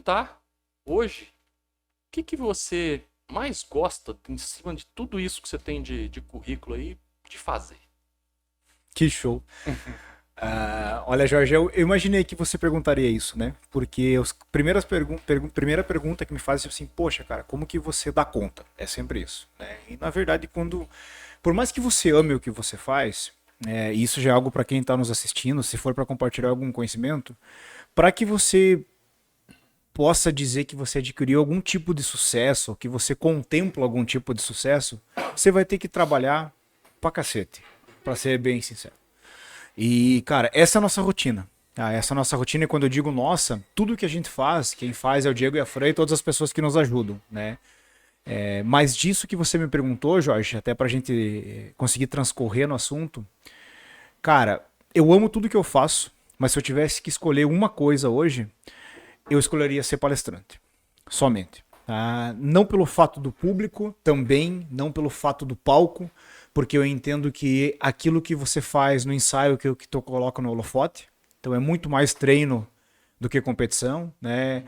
perguntar hoje, o que você mais gosta, em cima de tudo isso que você tem de currículo aí, de fazer? Que show. Olha, Jorge, eu imaginei que você perguntaria isso, né? Porque as primeira pergunta que me fazem é assim, poxa, cara, como que você dá conta? É sempre isso, né? E na verdade, por mais que você ame o que você faz, e isso já é algo para quem está nos assistindo, se for para compartilhar algum conhecimento, para que você possa dizer que você adquiriu algum tipo de sucesso, que você contempla algum tipo de sucesso, você vai ter que trabalhar pra cacete, pra ser bem sincero. E, cara, essa é a nossa rotina. Essa nossa rotina, e quando eu digo nossa, tudo que a gente faz, quem faz é o Diego e a Fran e todas as pessoas que nos ajudam, né? Mas disso que você me perguntou, Jorge, até pra gente conseguir transcorrer no assunto, cara, eu amo tudo que eu faço, mas se eu tivesse que escolher uma coisa hoje, eu escolheria ser palestrante. Somente. Não pelo fato do público, também, não pelo fato do palco, porque eu entendo que aquilo que você faz no ensaio que tu coloca no holofote, então é muito mais treino do que competição, né?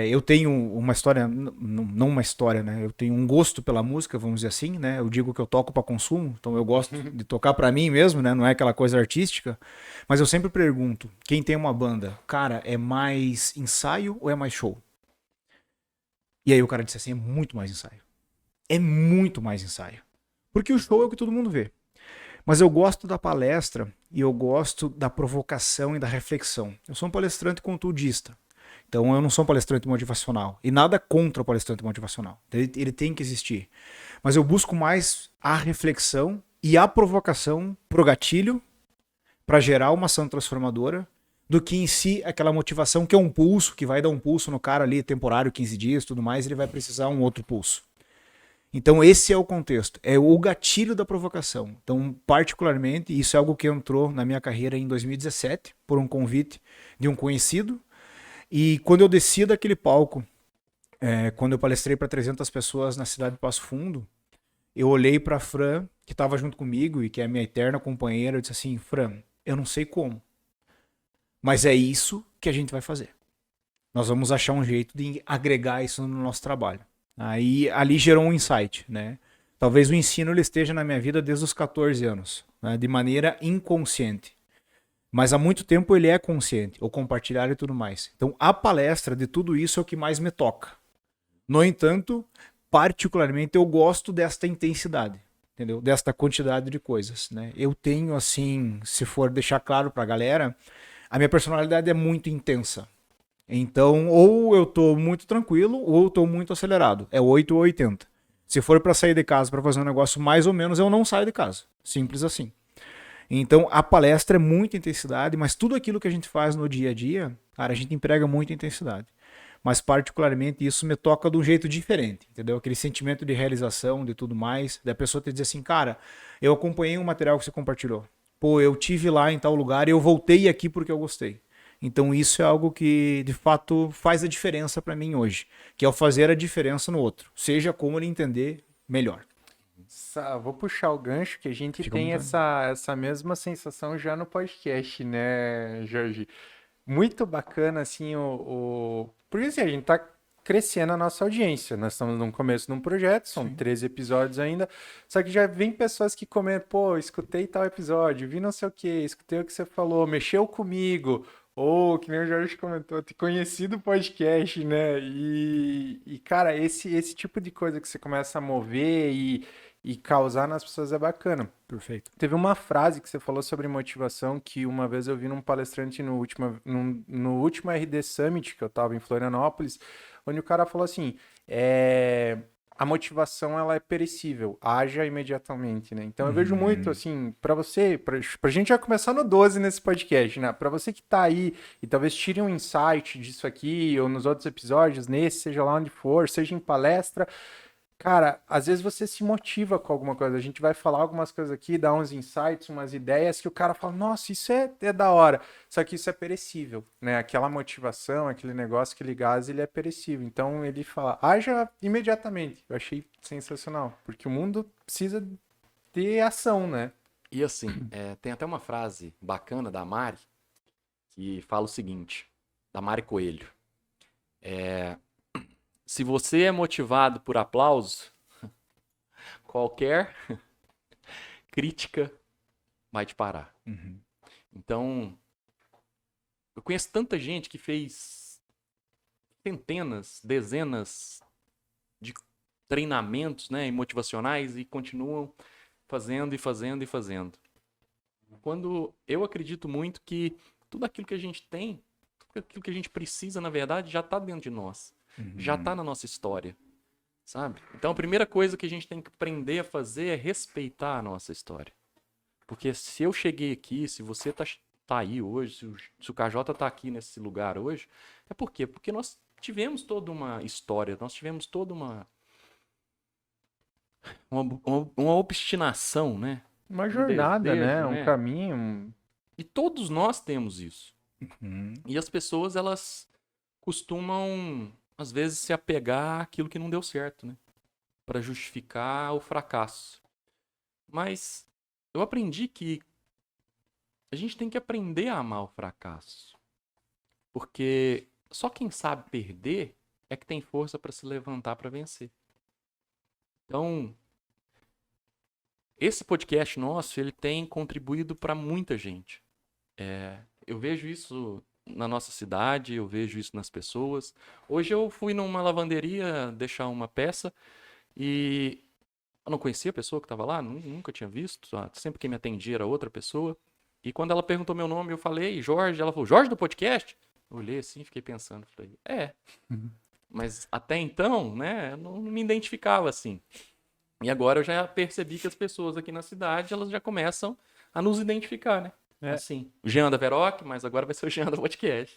Eu tenho uma história, não uma história, né? Eu tenho um gosto pela música, vamos dizer assim, né? Eu digo que eu toco para consumo, então eu gosto de tocar para mim mesmo, né? Não é aquela coisa artística, mas eu sempre pergunto, quem tem uma banda, cara, é mais ensaio ou é mais show? E aí o cara disse assim, é muito mais ensaio. É muito mais ensaio. Porque o show é o que todo mundo vê. Mas eu gosto da palestra e eu gosto da provocação e da reflexão. Eu sou um palestrante conteudista. Então eu não sou um palestrante motivacional. E nada contra o palestrante motivacional. Ele tem que existir. Mas eu busco mais a reflexão e a provocação pro gatilho para gerar uma ação transformadora do que em si aquela motivação que é um pulso, que vai dar um pulso no cara ali, temporário, 15 dias, tudo mais, ele vai precisar um outro pulso. Então esse é o contexto, é o gatilho da provocação. Então, particularmente, isso é algo que entrou na minha carreira em 2017, por um convite de um conhecido. E quando eu desci daquele palco, quando eu palestrei para 300 pessoas na cidade de Passo Fundo, eu olhei para a Fran, que estava junto comigo e que é a minha eterna companheira, eu disse assim, Fran, eu não sei como, mas é isso que a gente vai fazer. Nós vamos achar um jeito de agregar isso no nosso trabalho. Aí ali gerou um insight, né? Talvez o ensino ele esteja na minha vida desde os 14 anos, né? De maneira inconsciente. Mas há muito tempo ele é consciente, o compartilhar e tudo mais. Então a palestra de tudo isso é o que mais me toca. No entanto, particularmente eu gosto desta intensidade, entendeu? Desta quantidade de coisas, né? Eu tenho assim, se for deixar claro pra galera, a minha personalidade é muito intensa. Então, ou eu tô muito tranquilo, ou eu tô muito acelerado. É 8 ou 80. Se for para sair de casa para fazer um negócio mais ou menos, eu não saio de casa. Simples assim. Então, a palestra é muita intensidade, mas tudo aquilo que a gente faz no dia a dia, cara, a gente emprega muita intensidade. Mas, particularmente, isso me toca de um jeito diferente, entendeu? Aquele sentimento de realização, de tudo mais, da pessoa te dizer assim, cara, eu acompanhei um material que você compartilhou. Pô, eu tive lá em tal lugar e eu voltei aqui porque eu gostei. Então isso é algo que de fato faz a diferença para mim hoje, que é o fazer a diferença no outro, seja como ele entender melhor. Vou puxar o gancho que a gente Fica à tem vontade. essa mesma sensação já no podcast, né, Jorge? Muito bacana, assim, Porque assim, a gente tá crescendo a nossa audiência. Nós estamos no começo de um projeto, são Sim. 13 episódios ainda, só que já vem pessoas que comentam, pô, escutei tal episódio, vi não sei o que, escutei o que você falou, mexeu comigo, ou, que nem o Jorge comentou, te conheci do podcast, né? Cara, esse tipo de coisa que você começa a mover e causar nas pessoas é bacana. Perfeito. Teve uma frase que você falou sobre motivação que uma vez eu vi num palestrante no último RD Summit, que eu estava em Florianópolis, onde o cara falou assim, a motivação ela é perecível, haja imediatamente, né? Então eu vejo muito assim, pra gente já começar no 12 nesse podcast, né? Pra você que tá aí e talvez tire um insight disso aqui ou nos outros episódios, nesse, seja lá onde for, seja em palestra, cara, às vezes você se motiva com alguma coisa. A gente vai falar algumas coisas aqui, dar uns insights, umas ideias que o cara fala, nossa, isso é da hora. Só que isso é perecível, né? Aquela motivação, aquele negócio, aquele gás, ele é perecível. Então ele fala, haja imediatamente. Eu achei sensacional, porque o mundo precisa ter ação, né? E assim, tem até uma frase bacana da Mari, que fala o seguinte, da Mari Coelho. se você é motivado por aplauso, qualquer crítica vai te parar. Uhum. Então, eu conheço tanta gente que fez centenas, dezenas de treinamentos, né, motivacionais e continuam fazendo e fazendo e fazendo. Quando eu acredito muito que tudo aquilo que a gente tem, tudo aquilo que a gente precisa, na verdade, já está dentro de nós. Já está na nossa história, sabe? Então, a primeira coisa que a gente tem que aprender a fazer é respeitar a nossa história. Porque se eu cheguei aqui, se você tá aí hoje, se o KJ tá aqui nesse lugar hoje, é por quê? Porque nós tivemos toda uma história, nós tivemos toda uma obstinação, né? Uma jornada, desejo, né? Um né? caminho. E todos nós temos isso. Uhum. E as pessoas, elas costumam, às vezes, se apegar àquilo que não deu certo, né? Para justificar o fracasso. Mas eu aprendi que a gente tem que aprender a amar o fracasso. Porque só quem sabe perder é que tem força para se levantar para vencer. Então, esse podcast nosso, ele tem contribuído para muita gente. Eu vejo isso na nossa cidade, eu vejo isso nas pessoas. Hoje eu fui numa lavanderia deixar uma peça e eu não conhecia a pessoa que estava lá, nunca tinha visto. Sempre quem me atendia era outra pessoa. E quando ela perguntou meu nome, eu falei, Jorge. Ela falou, Jorge do podcast? Eu olhei assim, fiquei pensando. Falei, Mas até então, né, eu não me identificava assim. E agora eu já percebi que as pessoas aqui na cidade, elas já começam a nos identificar, né? É. Assim, o Jean da Veroc, mas agora vai ser o Jean do podcast.